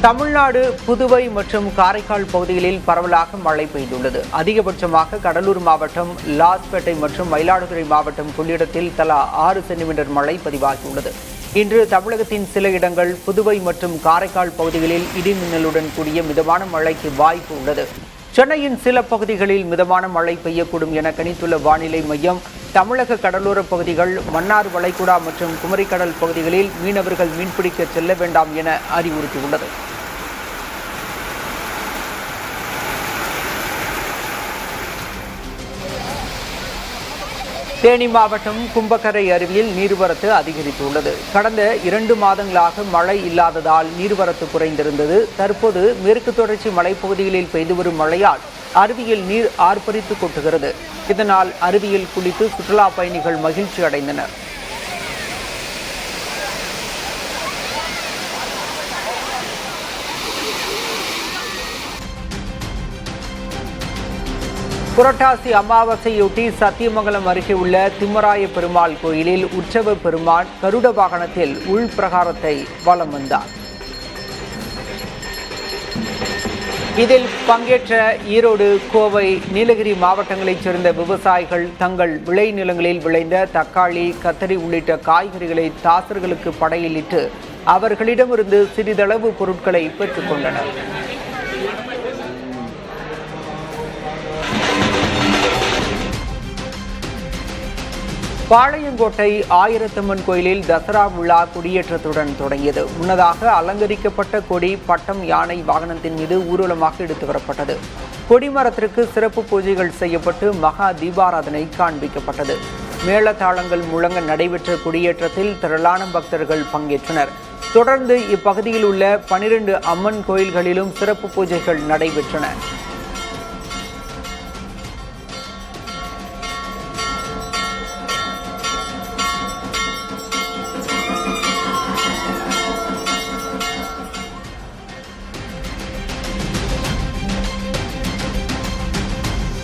தமிழ்நாடு, புதுவை மற்றும் காரைக்கால் பகுதிகளில் பரவலாக மழை பெய்துள்ளது. அதிகபட்சமாக கடலூர் மாவட்டம், லாஸ்பேட்டை மற்றும் மயிலாடுதுறை மாவட்டம் கொள்ளிடத்தில் தலா 6 சென்டிமீட்டர் மழை பதிவாகியுள்ளது. இன்று தமிழகத்தின் சில இடங்கள், புதுவை மற்றும் காரைக்கால் பகுதிகளில் இடிமின்னலுடன் கூடிய மிதமான மழைக்கு வாய்ப்பு உள்ளது. சென்னையின் சில பகுதிகளில் மிதமான மழை பெய்யக்கூடும் என கணித்துள்ள வானிலை மையம், தமிழக கடலோர பகுதிகள், மன்னார் வளைகுடா மற்றும் குமரிக்கடல் பகுதிகளில் மீனவர்கள் மீன்பிடிக்க செல்ல வேண்டாம் என அறிவுறுத்தியுள்ளது. தேனி மாவட்டம் கும்பக்கரை அருவியில் நீர்வரத்து அதிகரித்துள்ளது. கடந்த 2 மாதங்களாக மழை இல்லாததால் நீர்வரத்து குறைந்திருந்தது. தற்போது மேற்கு தொடர்ச்சி மலைப்பகுதிகளில் பெய்து வரும் மழையால் அருவியில் நீர் ஆர்ப்பரித்து கொட்டுகிறது. இதனால் அருவியில் குளித்து சுற்றுலா பயணிகள் மகிழ்ச்சி அடைந்தனர். புரட்டாசி அமாவாசையொட்டி சத்தியமங்கலம் அருகே உள்ள திம்மராய பெருமாள் கோயிலில் உற்சவ பெருமான் கருட வாகனத்தில் உள்பிரகாரத்தை வலம் வந்தார். இதில் பங்கேற்ற ஈரோடு, கோவை, நீலகிரி மாவட்டங்களைச் சேர்ந்த விவசாயிகள் தங்கள் விளைநிலங்களில் விளைந்த தக்காளி, கத்தரி உள்ளிட்ட காய்கறிகளை தாசர்களுக்கு படையிலிட்டு அவர்களிடமிருந்து சிறிதளவு பொருட்களை பெற்றுக் கொண்டனர். பாளையங்கோட்டை ஆயிரத்தம்மன் கோயிலில் தசரா விழா கொடியேற்றத்துடன் தொடங்கியது. முன்னதாக அலங்கரிக்கப்பட்ட கொடி, பட்டம், யானை வாகனத்தின் மீது ஊர்வலமாக எடுத்து வரப்பட்டது. கொடிமரத்திற்கு சிறப்பு பூஜைகள் செய்யப்பட்டு மகா தீபாராதனை காண்பிக்கப்பட்டது. மேளதாளங்கள் முழங்க நடைபெற்ற கொடியேற்றத்தில் திரளான பக்தர்கள் பங்கேற்றனர். தொடர்ந்து இப்பகுதியில் உள்ள 12 அம்மன் கோயில்களிலும் சிறப்பு பூஜைகள் நடைபெற்றன.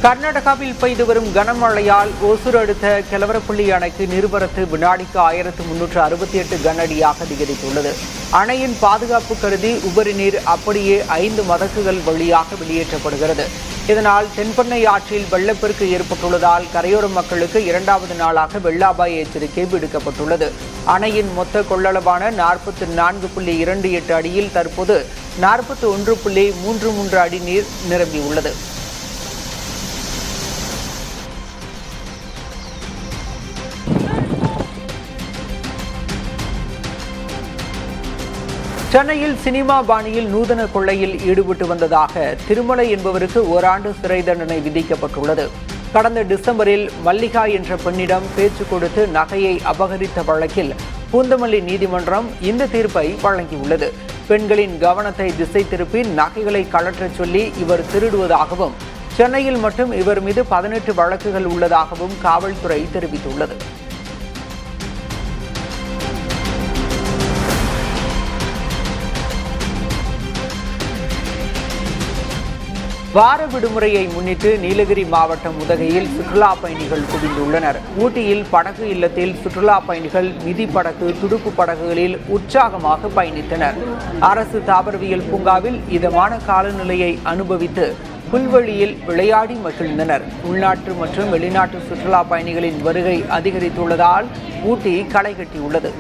கர்நாடகாவில் பெய்து வரும் கனமழையால் ஓசூர் அடுத்த கெலவரப்பள்ளி அணைக்கு நீர்வரத்து வினாடிக்கு 1368 கனஅடியாக அதிகரித்துள்ளது. அணையின் பாதுகாப்பு கருதி உபரி நீர் அப்படியே 5 மதகுகள் வழியாக வெளியேற்றப்படுகிறது. இதனால் தென்பெண்ணை ஆற்றில் வெள்ளப்பெருக்கு ஏற்பட்டுள்ளதால் கரையோர மக்களுக்கு 2வது நாளாக வெள்ள அபாய எச்சரிக்கை விடுக்கப்பட்டுள்ளது. அணையின் மொத்த கொள்ளளவான 44.28 அடியில் தற்போது 41.33 அடி நீர் நிரம்பியுள்ளது. சென்னையில் சினிமா பாணியில் நூதன கொள்ளையில் ஈடுபட்டு வந்ததாக திருமலை என்பவருக்கு ஓராண்டு சிறை தண்டனை விதிக்கப்பட்டுள்ளது. கடந்த டிசம்பரில் மல்லிகா என்ற பெண்ணிடம் பேச்சு கொடுத்து நகையை அபகரித்த வழக்கில் பூந்தமல்லி நீதிமன்றம் இந்த தீர்ப்பை வழங்கியுள்ளது. பெண்களின் கவனத்தை திசை திருப்பி நகைகளை கழற்றச் சொல்லி இவர் திருடுவதாகவும், சென்னையில் மட்டும் இவர் மீது 18 வழக்குகள் உள்ளதாகவும் காவல்துறை தெரிவித்துள்ளது. வார விடுமுறையை முன்னிட்டு நீலகிரி மாவட்டம் உதகையில் சுற்றுலா பயணிகள் குவிந்துள்ளனர். ஊட்டியில் படகு இல்லத்தில் சுற்றுலா பயணிகள் மிதி படகு, துடுப்பு படகுகளில் உற்சாகமாக பயணித்தனர். அரசு தாவரவியல் பூங்காவில் இதமான காலநிலையை அனுபவித்து புல்வெளியில் விளையாடி மகிழ்ந்தனர். உள்நாட்டு மற்றும் வெளிநாட்டு சுற்றுலா பயணிகளின் வருகை அதிகரித்துள்ளதால் ஊட்டி களை கட்டியுள்ளது.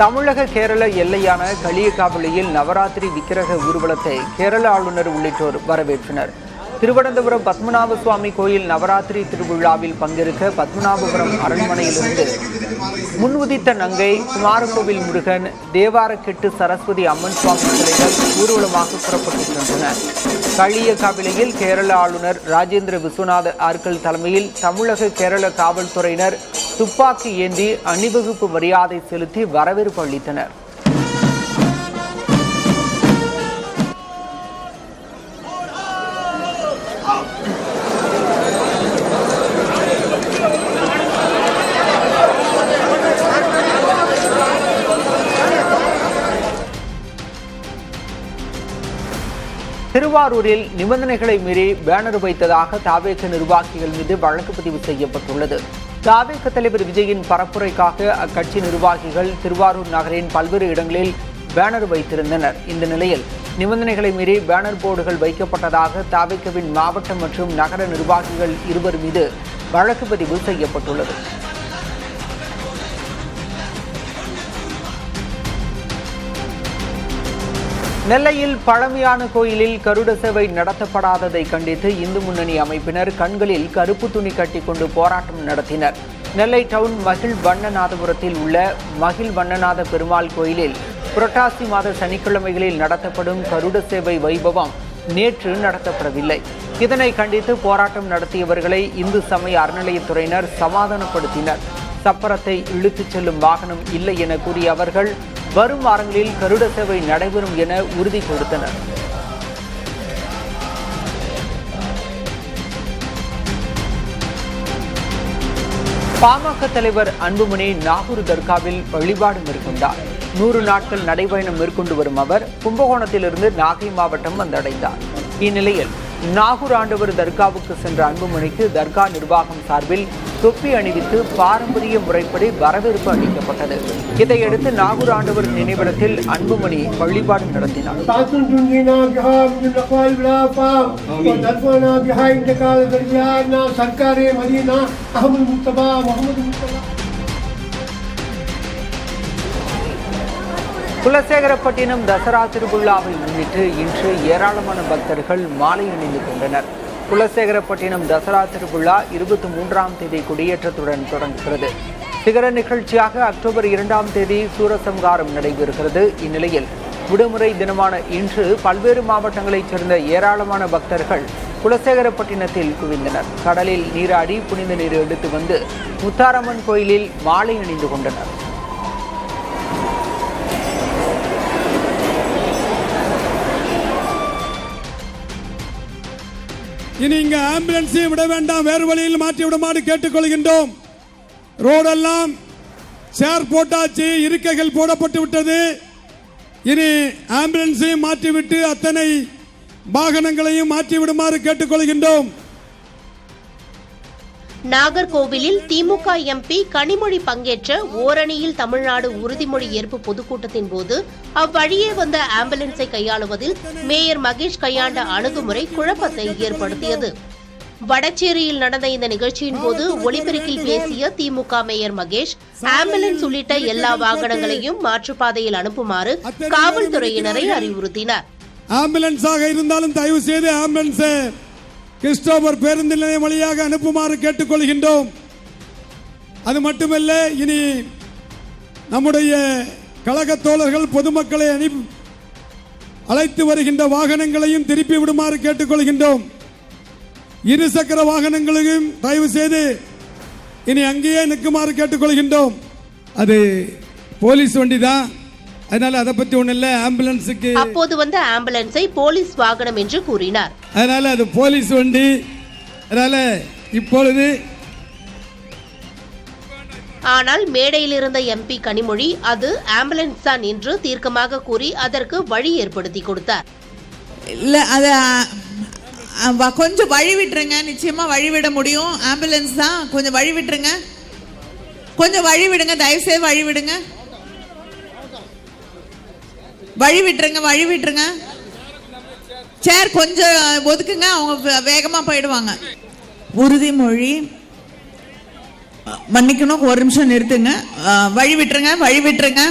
தமிழக கேரள எல்லையான களியக்காவிளியில் நவராத்திரி விக்கிரக ஊர்வலத்தை கேரள ஆளுநர் உள்ளிட்டோர் வரவேற்றனர். திருவனந்தபுரம் பத்மநாப சுவாமி கோயில் நவராத்திரி திருவிழாவில் பங்கேற்க பத்மநாபபுரம் அரண்மனையிலிருந்து முன்வுதித்த நங்கை, குமாரகோவில் முருகன், தேவாரக்கெட்டு சரஸ்வதி அம்மன் சுவாமி சிலைகள் ஊர்வலமாக புறப்பட்டு சென்றனர். களியக்காவிளியில் கேரள ஆளுநர் ராஜேந்திர விஸ்வநாத ஆர்கல் தலைமையில் தமிழக கேரள காவல்துறையினர் துப்பாக்கி ஏந்தி அணிவகுப்பு மரியாதை செலுத்தி வரவேற்பு அளித்தனர். திருவாரூரில் நிபந்தனைகளை மீறி பேனர் வைத்ததாக தாவேக நிர்வாகிகள் மீது வழக்கு பதிவு செய்யப்பட்டுள்ளது. தவிக தலைவர் விஜயின் பரப்புரைக்காக அக்கட்சி நிர்வாகிகள் திருவாரூர் நகரின் பல்வேறு இடங்களில் பேனர் வைத்திருந்தனர். இந்த நிலையில் நிபந்தனைகளை மீறி பேனர் போர்டுகள் வைக்கப்பட்டதாக தவிகவின் மாவட்ட மற்றும் நகர நிர்வாகிகள் இருவர் மீது வழக்கு பதிவு செய்யப்பட்டுள்ளது. நெல்லையில் பழமையான கோயிலில் கருட சேவை நடத்தப்படாததை கண்டித்து இந்து முன்னணி அமைப்பினர் கண்களில் கருப்பு துணி கட்டிக்கொண்டு போராட்டம் நடத்தினர். நெல்லை டவுன் மகிழ் வண்ணநாதபுரத்தில் உள்ள மகிழ் வண்ணநாத பெருமாள் கோயிலில் புரட்டாசி மாத சனிக்கிழமைகளில் நடத்தப்படும் கருட சேவை வைபவம் நேற்று நடத்தப்படவில்லை. இதனை கண்டித்து போராட்டம் நடத்தியவர்களை இந்து சமய அறநிலையத்துறையினர் சமாதானப்படுத்தினர். சப்பரத்தை இழுத்துச் செல்லும் வாகனம் இல்லை என கூறிய அவர்கள் வரும் வாரங்களில் கருட சேவை நடைபெறும் என உறுதி கொடுத்தனர். பாமக தலைவர் அன்புமணி நாகூர் தர்காவில் வழிபாடு மேற்கொண்டார். 100 நாட்கள் நடைபயணம் மேற்கொண்டு வரும் அவர் கும்பகோணத்திலிருந்து நாகை மாவட்டம் வந்தடைந்தார். இந்நிலையில் நாகூர் ஆண்டவர் தர்காவுக்கு சென்ற அன்புமணிக்கு தர்கா நிர்வாகம் சார்பில் தொப்பி அணிவித்து பாரம்பரிய முறைப்படி வரவேற்பு அளிக்கப்பட்டது. இதையடுத்து நாகூர் ஆண்டவர் நினைவிடத்தில் அன்புமணி வழிபாடு நடத்தினார். குலசேகரப்பட்டினம் தசரா திருவிழாவை முன்னிட்டு இன்று ஏராளமான பக்தர்கள் மாலை அணிந்து கொண்டனர். குலசேகரப்பட்டினம் தசரா திருவிழா 23ஆம் தேதி கொடியேற்றத்துடன் தொடங்குகிறது. சிகர நிகழ்ச்சியாக அக்டோபர் 2ஆம் தேதி சூரசம்ஹாரம் நடைபெறுகிறது. இந்நிலையில் விடுமுறை தினமான இன்று பல்வேறு மாவட்டங்களைச் சேர்ந்த ஏராளமான பக்தர்கள் குலசேகரப்பட்டினத்தில் குவிந்தனர். கடலில் நீராடி புனித நீர் எடுத்து வந்து முத்தாரம்மன் கோயிலில் மாலை அணிந்து கொண்டனர். இனி இங்க ஆம்புலன்ஸை விட வேண்டாம், வேறு வழியில் மாற்றி விடுமாறு கேட்டுக்கொள்கின்றோம். ரோடெல்லாம் சேர் போட்டாச்சு, இருக்கைகள் போடப்பட்டு விட்டது. இனி ஆம்புலன்ஸையும் மாற்றிவிட்டு அத்தனை வாகனங்களையும் மாற்றி விடுமாறு கேட்டுக்கொள்கின்றோம். நாகர்கோவிலில் திமுக எம்பி கனிமொழி பங்கேற்ற ஓரணியில் தமிழ்நாடு உறுதிமொழி ஏற்பு பொதுக்கூட்டத்தின் போது அவ்வழியே வந்த ஆம்புலன்ஸை கையாளுவதில் மேயர் மகேஷ் கையாண்ட அணுகுமுறை குழப்பத்தை ஏற்படுத்தியது. வடச்சேரியில் நடந்த இந்த நிகழ்ச்சியின் போது ஒலிபெருக்கில் பேசிய திமுக மேயர் மகேஷ் ஆம்புலன்ஸ் உள்ளிட்ட எல்லா வாகனங்களையும் மாற்றுப்பாதையில் அனுப்புமாறு காவல்துறையினரை அறிவுறுத்தினார். ஆம்புலன்ஸாக இருந்தாலும் தயவு செய்து ஆம்புலன்ஸ் கிறிஸ்டோபர் பேருந்து நிலையம் வழியாக அனுப்புமாறு கேட்டுக்கொள்கின்றோம். அது மட்டுமல்ல, இனி நம்முடைய கழக தோழர்கள் பொதுமக்களை அழைத்து வருகின்ற வாகனங்களையும் திருப்பி விடுமாறு கேட்டுக்கொள்கின்றோம். இருசக்கர வாகனங்களையும் தயவு செய்து இனி அங்கேயே நிற்குமாறு கேட்டுக்கொள்கின்றோம். அது போலீஸ் வண்டி தான், அதனால அதை பத்தி ஒண்ணு இல்ல. ஆம்புலன்ஸுக்கு அப்போது வந்த ஆம்புலன்ஸை போலீஸ் வாகனம் என்று கூறினார். அதனால அது போலீஸ் வண்டி. அதனால இப்பொழுது ஆனால் மேடையில் இருந்த எம்பி கனிமொழி அது ஆம்புலன்ஸ் தான் என்று தீர்க்கமாக கூறி அதற்கு வழி ஏற்படுத்தி கொடுத்தார். இல்ல, அது கொஞ்சம் வழி விட்டுருங்க, நிச்சயமா வழி விட முடியும். ஆம்புலன்ஸ் தான், கொஞ்சம் வழி விட்டுருங்க, கொஞ்சம் வழி விடுங்க, தயவுசெய்து வழி விடுங்க, வழி விட்டுருங்க, வழி விட்டுருங்க. சேர் கொஞ்சம் ஒதுக்குங்க, அவங்க வேகமா போயிடுவாங்க. உறுதிமொழி, மன்னிக்கணும், ஒரு நிமிஷம் நிறுத்துங்க. வழி விட்டுருங்க, வழி விட்டுருங்க,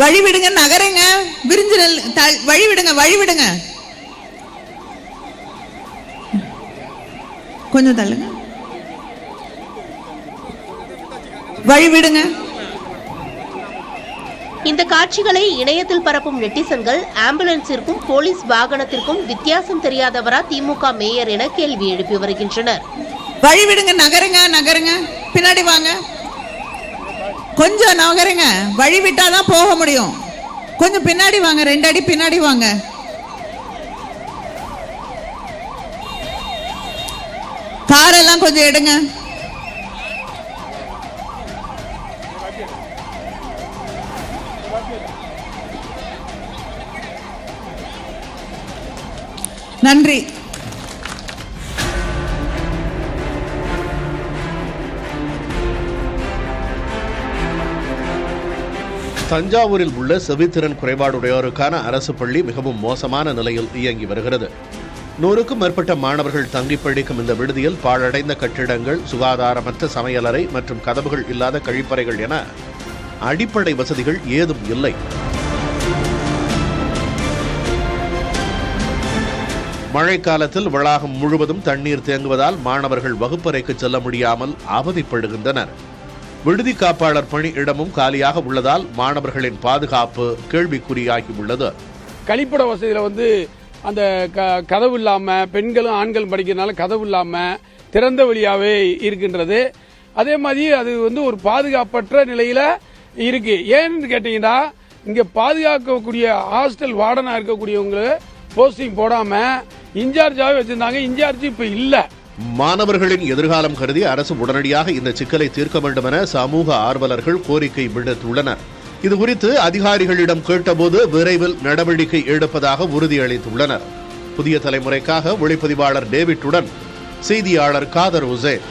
வழி விடுங்க, நகருங்க, விரிஞ்சு வழி விடுங்க, வழி விடுங்க, கொஞ்சம் தள்ளுங்க, வழி விடுங்க. இந்த காட்சிகளை இணையத்தில் பரப்பும் நெட்டிசன்கள் ஆம்புலன்ஸிற்கும் போலீஸ் வாகனத்திற்கும் வித்தியாசம் தெரியாதவரா திமுக மேயர் என கேள்வி எழுப்பி வருகின்றனர். வழி விடுங்க, நகருங்க, நகருங்க, பின்னாடி வாங்க, கொஞ்சம் நகருங்க, வழி விட்டாதான் போக முடியும். கொஞ்சம் பின்னாடி வாங்க, 2 அடி பின்னாடி வாங்க. காரெல்லாம் கொஞ்சம் எடுங்க. நன்றி. தஞ்சாவூரில் உள்ள செவித்திறன் குறைபாடுடையோருக்கான அரசு பள்ளி மிகவும் மோசமான நிலையில் இயங்கி வருகிறது. 100க்கும் மேற்பட்ட மாணவர்கள் தங்கி படிக்கும் இந்த விடுதியில் பாழடைந்த கட்டிடங்கள், சுகாதாரமற்ற சமையலறை மற்றும் கதவுகள் இல்லாத கழிப்பறைகள் என அடிப்படை வசதிகள் ஏதும் இல்லை. மழைக்காலத்தில் வளாகம் முழுவதும் தண்ணீர் தேங்குவதால் மாணவர்கள் வகுப்பறைக்கு செல்ல முடியாமல் அவதிப்படுகின்றனர். விடுதி காப்பாளர் பணி இடமும் காலியாக உள்ளதால் மாணவர்களின் பாதுகாப்பு கேள்விக்குறியாகி உள்ளது. கழிப்பட வசதியில் அந்த கதவு இல்லாமல், பெண்களும் ஆண்களும் படிக்கிறதுனால கதவு இல்லாமல் திறந்த வழியாகவே இருக்கின்றது. அதே மாதிரி அது ஒரு பாதுகாப்பற்ற நிலையில் இருக்கு. ஏன்னு கேட்டீங்கன்னா, இங்கே பாதுகாக்கக்கூடிய ஹாஸ்டல் வார்டனாக இருக்கக்கூடியவங்க போஸ்டிங் போடாமல் இன்சார்ஜாகவே வச்சிருந்தாங்க. இன்சார்ஜ் இப்போ இல்லை. மாணவர்களின் எதிர்காலம் கருதி அரசு உடனடியாக இந்த சிக்கலை தீர்க்க வேண்டும் என சமூக ஆர்வலர்கள் கோரிக்கை விடுத்துள்ளனர். இதுகுறித்து அதிகாரிகளிடம் கேட்டபோது விரைவில் நடவடிக்கை எடுப்பதாக உறுதியளித்துள்ளனர். புதிய தலைமுறைக்காக ஒளிப்பதிவாளர் டேவிட்டுடன் செய்தியாளர் காதர் உசேன்.